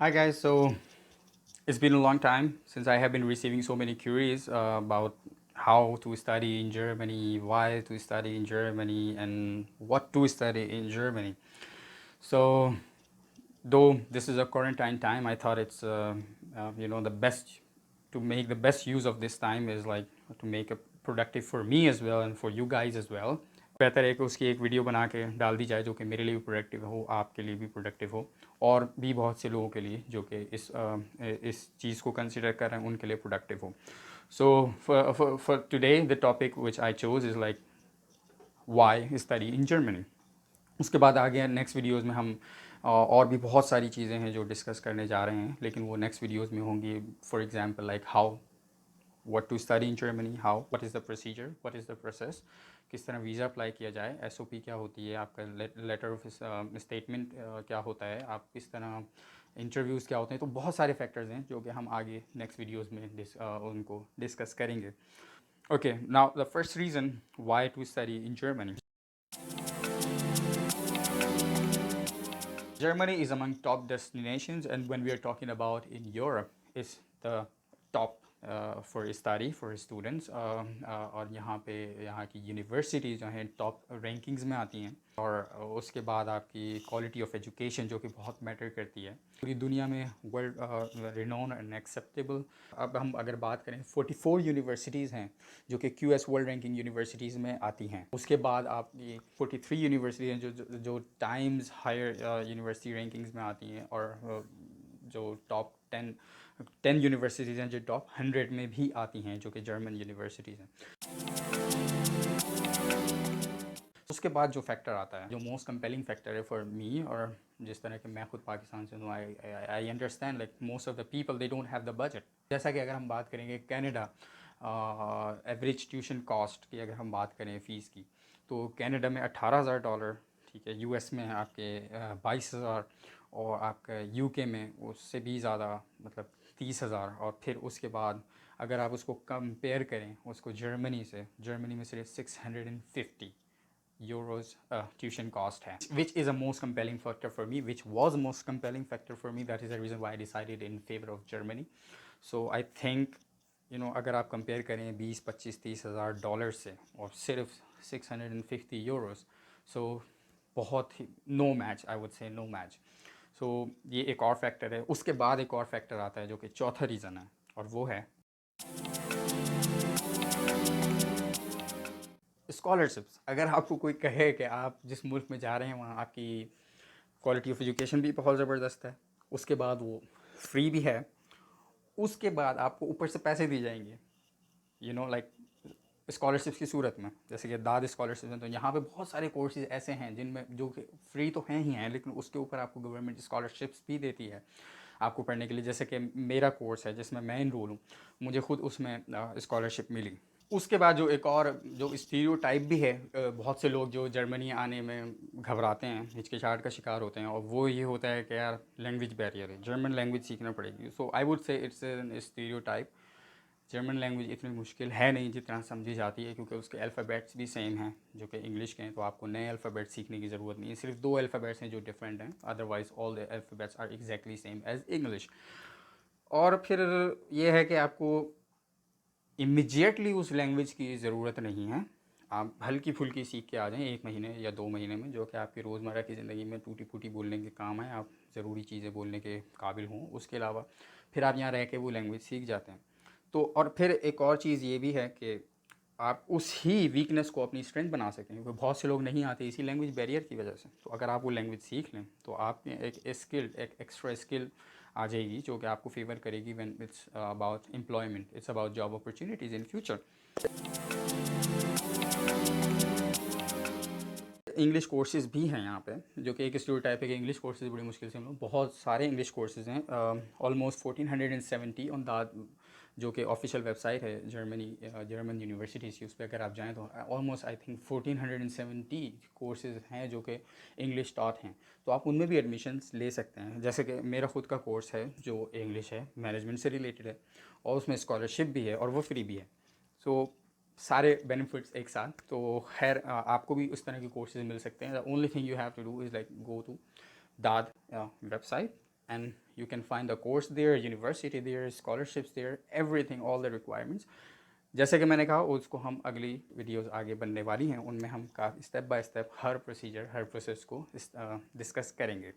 Hi guys, so it's been a long time since I have been receiving so many queries about how to study in Germany, why to study in Germany, and what to study in Germany. So, though this is a quarantine time, I thought it's the best to make the best use of this time is like to make it productive for me as well and for you guys as well. बेहतर है कि उसकी एक video बना के डाल दी जाए जो कि मेरे लिए भी प्रोडक्टिव हो, आपके लिए भी प्रोडक्टिव हो, और भी बहुत से लोगों के लिए जो कि इस चीज़ को कंसिडर कर रहे हैं उनके लिए प्रोडक्टिव हो. So for today the topic which I chose is like why study in Germany. उसके बाद आगे नेक्स्ट वीडियोज़ में हम और भी बहुत सारी चीज़ें हैं जो डिस्कस करने जा रहे हैं, लेकिन वो नेक्स्ट वीडियोज़ में होंगी. For example like how what to study in Germany, how, what is the procedure, what is the process, किस तरह वीज़ा अप्लाई किया जाए, SOP क्या होती है, आपका लेटर ऑफ स्टेटमेंट क्या होता है, आप किस तरह इंटरव्यूज़ क्या होते हैं. तो बहुत सारे फैक्टर्स हैं जो कि हम आगे नेक्स्ट वीडियोस में उनको डिस्कस करेंगे. Okay, now the first reason why to study in Germany. Germany is among top destinations, and when we are talking about in Europe, it's the top for study for students. और यहाँ की universities जो हैं top rankings में आती हैं, और उसके बाद आपकी क्वालिटी ऑफ एजुकेशन जो कि बहुत मैटर करती है पूरी दुनिया में, वर्ल्ड रिनोन एंड एक्सेप्टेबल. अब हम अगर बात करें 44 यूनिवर्सिटीज़ हैं जो कि QS वर्ल्ड रैंकिंग यूनिवर्सिटीज़ में आती हैं. उसके बाद आपकी 43 यूनिवर्सिटी हैं जो टाइम्स हायर यूनिवर्सिटी रैंकिंग्स में आती हैं, और जो टॉप 10 यूनिवर्सिटीज़ हैं जो टॉप 100 में भी आती हैं जो कि जर्मन यूनिवर्सिटीज़ हैं. उसके बाद जो फैक्टर आता है, जो मोस्ट कंपेलिंग फैक्टर है फॉर मी, और जिस तरह के मैं खुद पाकिस्तान से हूँ, I understand like most of the people they don't have the budget. जैसा कि अगर हम बात करेंगे कनाडा, एवरेज ट्यूशन कॉस्ट की अगर हम बात करें फ़ीस की, तो कनाडा में $18,000, ठीक है. US में आपके 22,000, और आपका UK में उससे भी ज़्यादा, मतलब 30,000. और फिर उसके बाद अगर आप उसको कंपेयर करें उसको जर्मनी से, जर्मनी में सिर्फ 650 euros tuition cost है, which is a most compelling factor for me, which was a most compelling factor for me. That is the reason why I decided in favor of Germany. So I think अगर आप compare करें 20, 25, 30,000 dollar से और सिर्फ 650 euros, so बहुत ही no match, I would say no match. So ये एक और फैक्टर है. उसके बाद एक और फैक्टर आता है जो कि चौथा रीज़न है, और वो है स्कॉलरशिप्स. अगर आपको कोई कहे कि आप जिस मुल्क में जा रहे हैं वहाँ आपकी क्वालिटी ऑफ एजुकेशन भी बहुत ज़बरदस्त है, उसके बाद वो फ्री भी है, उसके बाद आपको ऊपर से पैसे दिए जाएंगे, लाइक स्कॉलरशिप्स की सूरत में, जैसे कि दाद स्कॉलरशिप हैं. तो यहाँ पे बहुत सारे कोर्सेज ऐसे हैं जिनमें जो कि फ्री तो हैं ही हैं, लेकिन उसके ऊपर आपको गवर्नमेंट स्कॉलरशिप्स भी देती है आपको पढ़ने के लिए. जैसे कि मेरा कोर्स है जिसमें मैं इनरोल हूँ, मुझे खुद उसमें स्कॉलरशिप मिली. उसके बाद जो एक और जो स्टीरियोटाइप भी है, बहुत से लोग जो जर्मनी आने में घबराते हैं, हिचकिचाहट का शिकार होते हैं, और वो ये होता है कि यार लैंग्वेज बैरियर है, जर्मन लैंग्वेज सीखना पड़ेगी. So I would say it's an stereotype. German language इतनी मुश्किल है नहीं जितना समझी जाती है, क्योंकि उसके अल्फ़ाबेट्स भी सेम हैं जो कि इंग्लिश के हैं. तो आपको नए अल्फ़ाबेट सीखने की ज़रूरत नहीं है, सिर्फ 2 अल्फ़ाबेट्स हैं जो डिफरेंट हैं, otherwise all the alphabets are exactly same as English. और फिर ये है कि आपको इमीडिएटली उस लैंग्वेज की ज़रूरत नहीं है. आप हल्की फुल्की सीख के आ जाएं 1 महीने या 2 महीने में, जो कि आपकी रोज़मर्रा की ज़िंदगी में टूटी फूटी बोलने के काम है, आप ज़रूरी चीज़ें बोलने के काबिल हों. उसके अलावा फिर आप यहाँ रह के वो लैंग्वेज सीख जाते हैं. तो और फिर एक और चीज़ ये भी है कि आप उस ही वीकनेस को अपनी स्ट्रेंथ बना सकें, क्योंकि बहुत से लोग नहीं आते इसी लैंग्वेज बैरियर की वजह से. तो अगर आप वो लैंग्वेज सीख लें तो आप एक स्किल, एक एक्स्ट्रा स्किल आ जाएगी जो कि आपको फेवर करेगी when it's about employment, it's about job opportunities in future. English courses भी हैं यहाँ पे, जो कि एक स्टीरियोटाइप है कि इंग्लिश कोर्सेज़ बड़ी मुश्किल से हम लोग, बहुत सारे इंग्लिश कोर्सेज़ हैं. ऑलमोस्ट 1470 ऑन दैट, जो कि ऑफिशियल वेबसाइट है जर्मन यूनिवर्सिटीज़ की. उस पर अगर आप जाएँ तो ऑलमोस्ट आई थिंक 1470 कोर्सेज़ हैं जो कि इंग्लिश टॉट हैं. तो आप उनमें भी एडमिशन्स ले सकते हैं. जैसे कि मेरा खुद का कोर्स है जो इंग्लिश है, मैनेजमेंट से रिलेटेड है, और उसमें स्कॉलरशिप भी है और वो फ्री भी है. सो सारे बेनिफिट्स एक साथ. तो खैर आपको भी उस तरह के कोर्सेज मिल सकते हैं. The only thing you have to do is like go to that website, and you can find the course there, university there, scholarships there, everything, all the requirements. जैसे कि मैंने कहा उसको हम अगली वीडियोस आगे बनने वाली हैं, उनमें हम काफ़ी step by step her procedure, her process को डिस्कस करेंगे।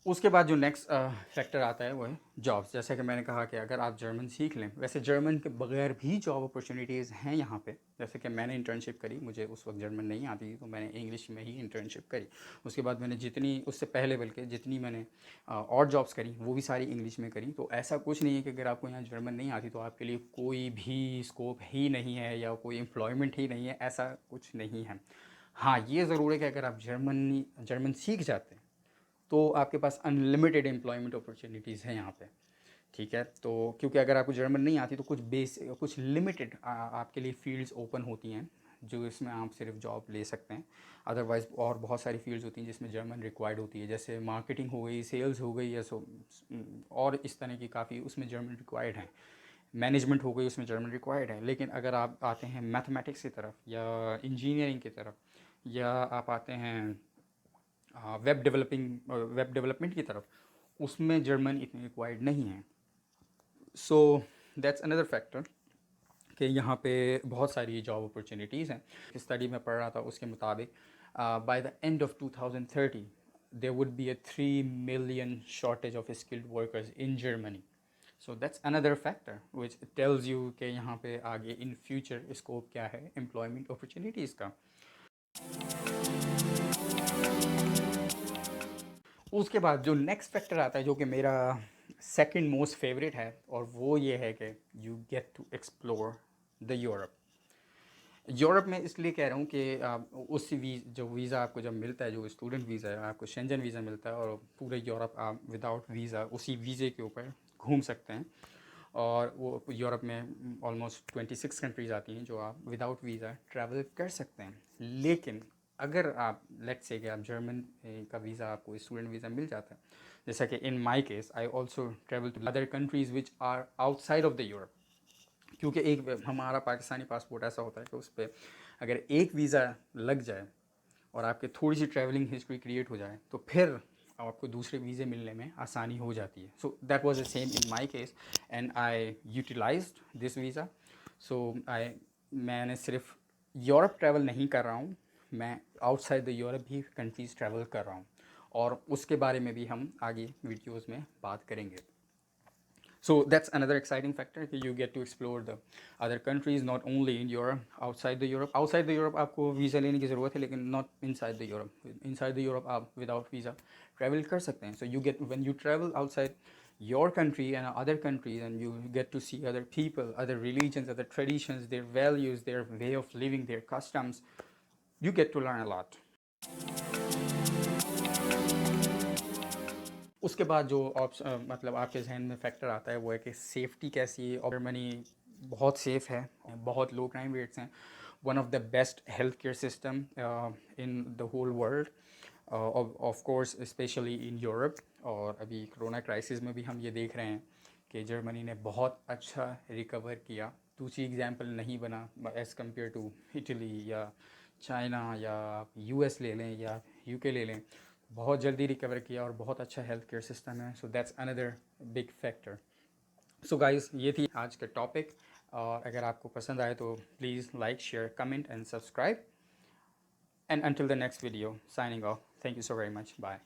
उसके बाद जो नेक्स्ट फैक्टर आता है वो है जॉब्स। जैसे कि मैंने कहा कि अगर आप जर्मन सीख लें, वैसे जर्मन के बगैर भी जॉब अपॉर्चुनिटीज़ हैं यहाँ पे। जैसे कि मैंने इंटर्नशिप करी, मुझे उस वक्त जर्मन नहीं आती थी, तो मैंने इंग्लिश में ही इंटर्नशिप करी। उसके बाद मैंने जितनी उससे पहले बल्कि जितनी मैंने और जॉब्स करी वो भी सारी इंग्लिश में करी। तो ऐसा कुछ नहीं है कि अगर आपको यहाँ जर्मन नहीं आती तो आपके लिए कोई भी स्कोप ही नहीं है या कोई एम्प्लॉयमेंट ही नहीं है, ऐसा कुछ नहीं है। हाँ, ये ज़रूर है कि अगर आप जर्मन सीख जाते हैं तो आपके पास अनलिमिटेड एम्प्लॉयमेंट अपॉर्चुनिटीज़ हैं यहाँ पे। ठीक है, तो क्योंकि अगर आपको जर्मन नहीं आती तो कुछ लिमिटेड आपके लिए फील्ड्स ओपन होती हैं जो इसमें आप सिर्फ जॉब ले सकते हैं। अदरवाइज़ और बहुत सारी फील्ड्स होती हैं जिसमें जर्मन रिक्वायर्ड होती है, जैसे मार्केटिंग हो गई, सेल्स हो गई, या और इस तरह की काफ़ी उसमें जर्मन रिक्वायर्ड है। मैनेजमेंट हो गई, उसमें जर्मन रिक्वायर्ड है। लेकिन अगर आप आते हैं मैथमेटिक्स की तरफ या इंजीनियरिंग की तरफ, या आप आते हैं वेब डेवलपमेंट की तरफ, उसमें जर्मन इतनी रिक्वायर्ड नहीं है। सो दैट्स अनदर फैक्टर कि यहाँ पे बहुत सारी जॉब अपॉर्चुनिटीज़ हैं। स्टडी में पढ़ रहा था उसके मुताबिक by the end of 2030 there would be a 3 million shortage of skilled workers in Germany. So that's another factor which tells you कि यहाँ पे आगे in future स्कोप क्या है एम्प्लॉयमेंट अपॉर्चुनिटीज़ का। उसके बाद जो नेक्स्ट फैक्टर आता है जो कि मेरा सेकंड मोस्ट फेवरेट है, और वो ये है कि you get to explore the Europe. Europe में इसलिए कह रहा हूँ कि जो वीज़ा आपको जब मिलता है, जो स्टूडेंट वीज़ा है, आपको शेंजन वीज़ा मिलता है और पूरे यूरोप आप विदाउट वीज़ा उसी वीज़े के ऊपर घूम सकते हैं। और वो यूरोप में ऑलमोस्ट 26 कंट्रीज़ आती हैं जो आप विदाउट वीज़ा ट्रैवल कर सकते हैं। लेकिन अगर आप लेट्स से कि आप जर्मन का वीज़ा, आपको स्टूडेंट वीज़ा मिल जाता है, जैसा कि in my case I also travel to other countries which are outside of the Europe. क्योंकि एक हमारा पाकिस्तानी पासपोर्ट ऐसा होता है कि उस पर अगर एक वीज़ा लग जाए और आपके थोड़ी सी ट्रैवलिंग हिस्ट्री क्रिएट हो जाए तो फिर आपको दूसरे वीज़े मिलने में आसानी हो जाती है। So that was the same in my case and I utilized this visa. So मैंने सिर्फ यूरोप ट्रैवल नहीं कर रहा हूँ, मैं आउटसाइड द यूरोप भी कंट्रीज़ ट्रैवल कर रहा हूँ, और उसके बारे में भी हम आगे वीडियोज़ में बात करेंगे। So that's another exciting factor कि you get to explore the other countries, not only in Europe, outside the Europe. Outside the Europe आपको वीज़ा लेने की ज़रूरत है, लेकिन not inside the Europe. Inside the Europe आप without visa travel कर सकते हैं. So you get, when you travel outside your country and other countries, and you get to see other people, other religions, other traditions, their values, their way of living, their customs, you get to learn a lot. उसके बाद जो मतलब आपके जहन में factor आता है वो है कि सेफ्टी कैसी है। और जर्मनी बहुत सेफ़ है, बहुत लो क्राइम रेट्स हैं, one of the best health care system in the whole world, of course specially in Europe. और अभी कोरोना क्राइसिस में भी हम ये देख रहे हैं कि जर्मनी ने बहुत अच्छा रिकवर किया। दूसरी एग्जांपल नहीं बना एज़ कम्पेयर टू इटली या चाइना, या आप यूएस ले लें या यूके ले लें, बहुत जल्दी रिकवर किया और बहुत अच्छा हेल्थ केयर सिस्टम है। So that's another big factor. So guys, ये थी आज का टॉपिक, और अगर आपको पसंद आए तो please like, share, comment and subscribe, and until the next video, signing off. Thank you so very much. Bye.